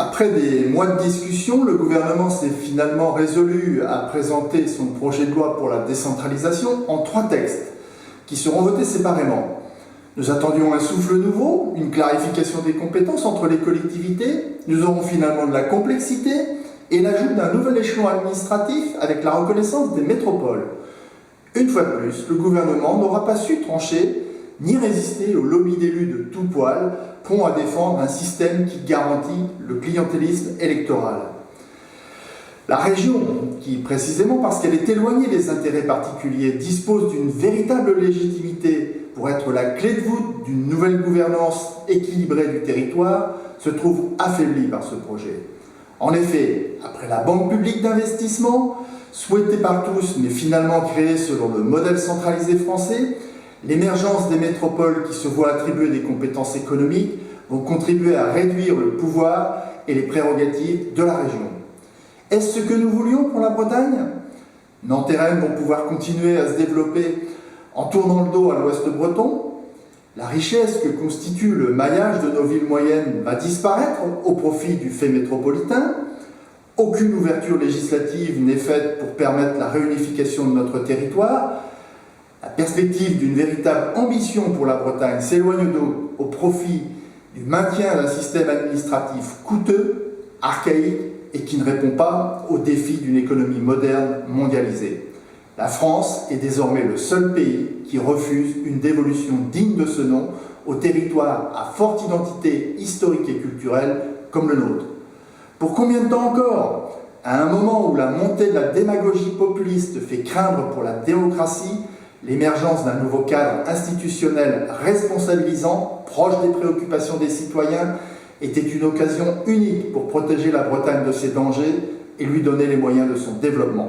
Après des mois de discussion, le gouvernement s'est finalement résolu à présenter son projet de loi pour la décentralisation en 3 textes qui seront votés séparément. Nous attendions un souffle nouveau, une clarification des compétences entre les collectivités. Nous aurons finalement de la complexité et l'ajout d'un nouvel échelon administratif avec la reconnaissance des métropoles. Une fois de plus, le gouvernement n'aura pas su trancher ni résister au lobby d'élus de tout poil, prompt à défendre un système qui garantit le clientélisme électoral. La région, qui précisément parce qu'elle est éloignée des intérêts particuliers, dispose d'une véritable légitimité pour être la clé de voûte d'une nouvelle gouvernance équilibrée du territoire, se trouve affaiblie par ce projet. En effet, après la Banque publique d'investissement, souhaitée par tous mais finalement créée selon le modèle centralisé français, l'émergence des métropoles qui se voient attribuer des compétences économiques vont contribuer à réduire le pouvoir et les prérogatives de la région. Est-ce ce que nous voulions pour la Bretagne? Nantes et Rennes vont pouvoir continuer à se développer en tournant le dos à l'ouest breton. La richesse que constitue le maillage de nos villes moyennes va disparaître au profit du fait métropolitain. Aucune ouverture législative n'est faite pour permettre la réunification de notre territoire. La perspective d'une véritable ambition pour la Bretagne s'éloigne au profit du maintien d'un système administratif coûteux, archaïque et qui ne répond pas aux défis d'une économie moderne mondialisée. La France est désormais le seul pays qui refuse une dévolution digne de ce nom aux territoires à forte identité historique et culturelle comme le nôtre. Pour combien de temps encore? À un moment où la montée de la démagogie populiste fait craindre pour la démocratie, l'émergence d'un nouveau cadre institutionnel responsabilisant, proche des préoccupations des citoyens, était une occasion unique pour protéger la Bretagne de ses dangers et lui donner les moyens de son développement.